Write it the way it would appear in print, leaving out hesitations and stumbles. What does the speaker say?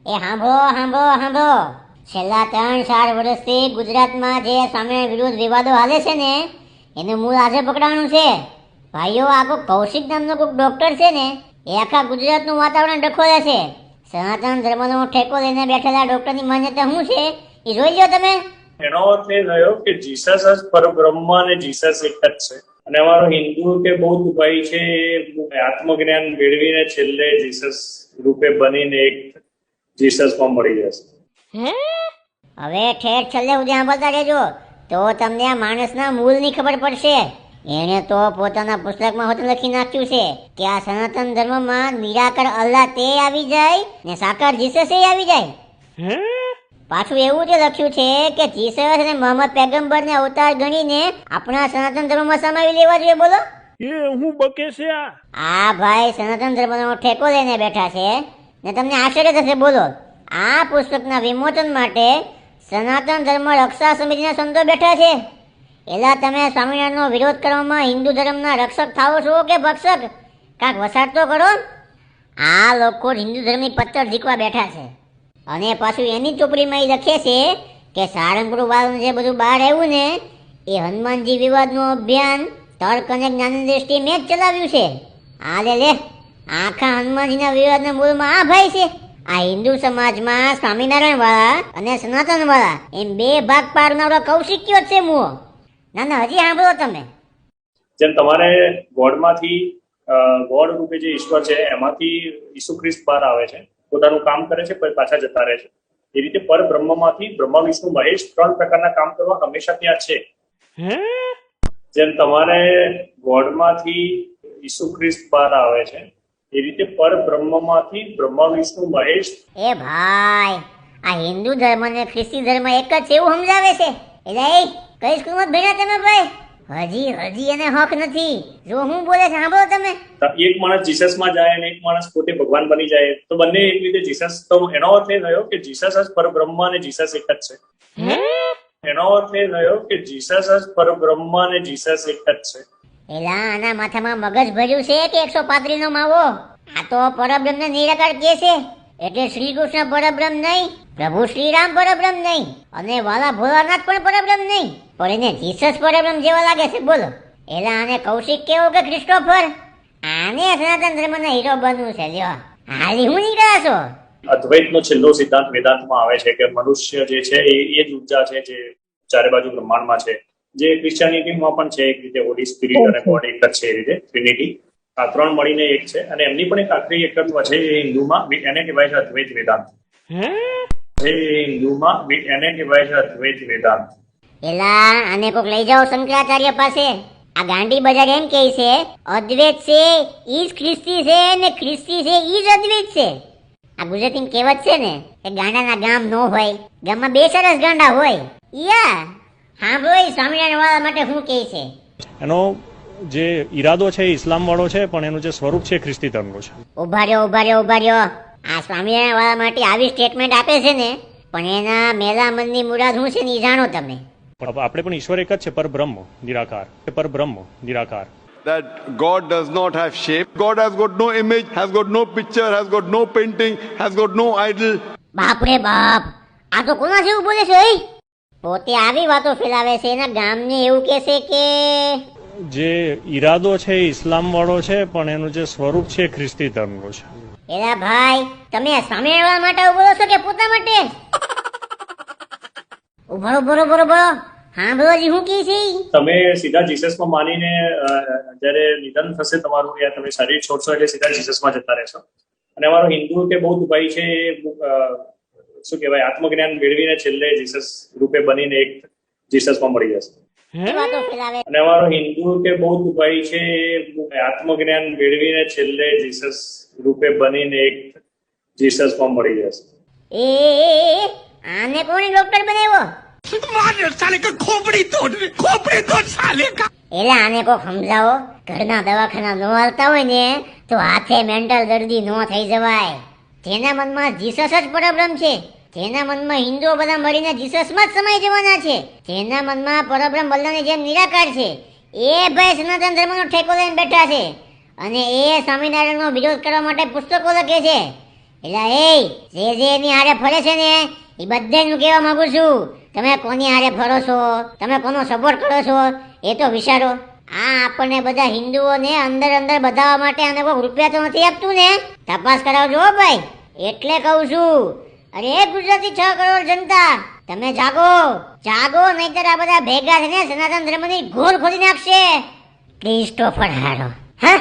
એ સાંભળો સાંભળો સાંભળો, છેલ્લા 3-4 વર્ષથી ગુજરાતમાં જે સ્વામિનારાયણ વિરુદ્ધ વિવાદો હાલે છે ને, એનું મૂળ આજે પકડાવાનું છે. ભાઈઓ, આ કોઈ કૌશિક નામનો કોઈ ડોક્ટર છે ને, એ આખા ગુજરાતનું વાતાવરણ ડખોલે છે. સનાતન ધર્મનો ઠેકો લઈને બેઠેલા ડોક્ટરની માન્યતા શું છે એ જોઈ લો તમે. એનો અર્થ એ થયો કે જીસસ જ પરબ્રહ્મ અને જીસસ એક જ છે. અને અમારો હિન્દુ કે બૌદ્ધ ભાઈ છે એ આત્મજ્ઞાન મેળવીને છેલ્લે જીસસ રૂપે બનીને એક જીસસમાં મળી જશે. હવે ઠેઠ છેલ્લે સુધી સાંભળતા રહેજો, તો તમને આ માણસના મૂળની ખબર પડશે. એણે તો પોતાના પુસ્તકમાં હોત લખી નાખ્યું છે કે આ સનાતન ધર્મમાં નિરાકાર અલ્લાહ તે આવી જાય ને સાકાર જીસસ એ આવી જાય. પાછું એવું જે લખ્યું છે કે જીસસ અને મોહમ્મદ પૈગંબરને અવતાર ગણીને આપણા સનાતન ધર્મમાં સમાવી લેવા જોઈએ. બોલો, એ હું બકે છે આ ભાઈ સનાતન ધર્મનો ઠેકો લઈને બેઠા છે ને તમને આશ્ચર્ય થશે. બોલો, આ પુસ્તકના વિમોચન માટે સનાતન ધર્મ રક્ષા સમિતિના સંતો બેઠા છે. એલા તમે સ્વામિનારાયણનો વિરોધ કરવામાં હિન્દુ ધર્મના રક્ષક થાઓ છો કે ભક્ષક? કાંક વસાડ તો કરો. આ લોકો હિન્દુ ધર્મની પત્તર ઝીકવા બેઠા છે. અને પાછું એની ચોપડીમાં એ લખે છે કે સારંગપુર વાળું જે બધું બહાર આવ્યું ને, એ હનુમાનજી વિવાદનું અભિયાન તર્ક અને જ્ઞાનની દ્રષ્ટિએ મેં જ ચલાવ્યું છે. આ લે આખા હનુમાનજીના વિવાદના મૂળમાં આ ભાઈ છે. આ હિન્દુ સમાજમાં સ્વામિનારાયણ વાળા અને સનાતન વાળા એમ બે ભાગ પાડનારો કૌશિક્યો જ છે મુઓ. ના હજી સાંભળો તમે. જેમ તમારે ગોડમાંથી ગોડ રૂપે જે ઈશ્વર છે એમાંથી ઈસુ ખ્રિસ્ત બહાર આવે છે, પોતાનું કામ કરે છે, પછી પાછા જતા રહે છે. એ રીતે પરબ્રહ્મમાંથી બ્રહ્મા વિષ્ણુ મહેશ 3 પ્રકારના કામ કરવા હંમેશા ત્યાં છે. જેમ તમારે ગોડમાંથી ઈસુ ખ્રિસ્ત બહાર આવે છે, એ રીતે પરબ્રહ્મમાંથી બ્રહ્મા વિષ્ણુ મહેશ. એ ભાઈ, આ હિન્દુ ધર્મ અને ખ્રિસ્તી ધર્મ એક જ છે એવું સમજાવે છે. એટલે એ કઈ સ્કૂલમાં ભણ્યા તમે ભાઈ? હજી એને હક નથી. જો હું બોલે છે સાંભળો તમે. એક માણસ જીસસમાં જાય અને એક માણસ પોતે ભગવાન બની જાય તો બંને એક રીતે જીસસ. તો એનો અર્થ એ થયો કે જીસસ જ પરબ્રહ્મ અને જીસસ એક જ છે. એનો અર્થ એ થયો કે જીસસ જ પરબ્રહ્મ અને જીસસ એક જ છે. એલા આના માથામાં મગજ ભર્યું છે કે 135 નો માવો? આ તો પરબ્રહ્મને નિરાકાર કહે છે. એટલે શ્રી કૃષ્ણ પરબ્રહ્મ નહીં, પ્રભુ શ્રીરામ પરબ્રહ્મ નહીં, અને વાલા ભોળાનાથ પણ પરબ્રહ્મ નહીં, પણ એને જીસસ પરબ્રહ્મ જેવા લાગે છે. બોલો, એલા આને કૌશિક કેવો કે ક્રિસ્ટોફર? આને સનાતન ધર્મના હીરો બનવું છે. લ્યો, હાલી હું નીકળ્યા છો? અદ્વૈતનો છેલ્લો સિદ્ધાંત વેદાંતમાં આવે છે કે મનુષ્ય જે છે એ જ ઉર્જા છે જે ચારે બાજુ બ્રહ્માંડમાં છે. જે ક્રિશ્ચિયાનિટીમાં પણ છે એક રીતે હોલી સ્પિરિટ અને ગોડ એક જ છે. એ રીતે ટ્રિનિટી આ 3 મળીને એક છે. અને એમની પણ એક આખરી એકત્વ છે એ હિન્દુમાં, એને કહેવાય છે અદ્વૈત વેદાંત. હિન્દુમાં એને કહેવાય છે અદ્વૈત વેદાંત. એલા આને કોક લઈ જાઓ શંકરાચાર્ય પાસે. આ ગાંડી બજાર એમ કહે છે અદ્વૈત છે ઈ જ ખ્રિસ્તી છે ને ખ્રિસ્તી છે ઈ જ અદ્વૈત છે. આ ગુજરાતી કહેવત છે ને કે ગાંડાના ગામ નો હોય, ગામમાં 2 સરસ ગાંડા હોય. યા સાંભળો સ્વામિનારાયણ વાળા માટે શું કહે છે. એનો જે ઈરાદો છે ઇસ્લામ વાળો છે, પણ એનું જે સ્વરૂપ છે ખ્રિસ્તી ધર્મનું છે. ઉભા રહ્યો. આ સ્વામિનારાયણ વાળા માટે આવી સ્ટેટમેન્ટ આપે છે ને, પણ એના મેલા મનની મુરાદ શું છે ને એ જાણો તમે. પણ આપણે પણ ઈશ્વર એક જ છે, પરબ્રહ્મ નિરાકાર. પરબ્રહ્મ નિરાકાર. That God does not have shape. God has got no image, has got no picture, has got no painting, has got no idol. બાપ રે બાપ, આ તો કોના જેવું બોલે છે? પોતે આવી વાતો ફેલાવે છે, એના ગામને એવું કહેશે કે જે ઈરાદો છે ઇસ્લામ વાળો છે, પણ એનું જે સ્વરૂપ છે ખ્રિસ્તી ધર્મનું છે. એલા ભાઈ, તમે સ્વામિનારાયણ માટે બોલો છો કે પોતા માટે? બરોબર. હા બોલોજી, હું કી છે? તમે સીધા જીસસમાં માનીને જ્યારે નિધન થશે તમારું, યા તમે શરીર છોડશો એટલે સીધા જીસસમાં જતા રહેશો. અને અમારો હિન્દુ કે બૌદ્ધ ભાઈ છે શું કહેવાય આત્મજ્ઞાન મેળવીને છેલ્લે જીસસ રૂપે બનીને એક જીસસમાં મળી જશે. અને અમારો હિન્દુ કે બૌદ્ધ ભાઈ છે આત્મજ્ઞાન મેળવીને છેલ્લે જીસસ રૂપે બનીને એક જીસસમાં મળી જશે. આને કોણે ડોક્ટર બનાવ્યો? એલા આને કોક સમજાવો. ઘરના દવાખાના નો હાલતા હોય ને તો હાથે મેન્ટલ દર્દી નો થઈ જવાય. જેના મનમાં જીસસ જ પરબ્રહ્મ છે, જેના મનમાં હિન્દુઓ બધા મળીને જીસસમાં જ સમાઈ જવાના છે, જેના મનમાં પરબ્રહ્મ અલ્લાહની જેમ નિરાકાર છે, એ ભાઈ સનાતન ધર્મનો ઠેકો લઈને બેઠા છે. અને એ સ્વામિનારાયણનો વિરોધ કરવા માટે પુસ્તકો લખે છે. એટલે જે એની હારે ફરે છે ને એ બધાનું કહેવા માંગુ છું, તમે કોની હારે ફરો છો, તમે કોનો સપોર્ટ કરો છો એ તો વિચારો. આ આપણને બધા હિન્દુઓને અંદર અંદર બધાવા માટે આને કોઈ રૂપિયા તો નથી આપતું ને? તપાસ કરાવજો હો ભાઈ, એટલે કહું છું. અરે ગુજરાતી 6 કરોડ જનતા, તમે જાગો નહીતર આ બધા ભેગા થઈને સનાતન ધર્મની ગોળ ખોલી નાખશે. ક્રિસ્ટોફર હારો. હા.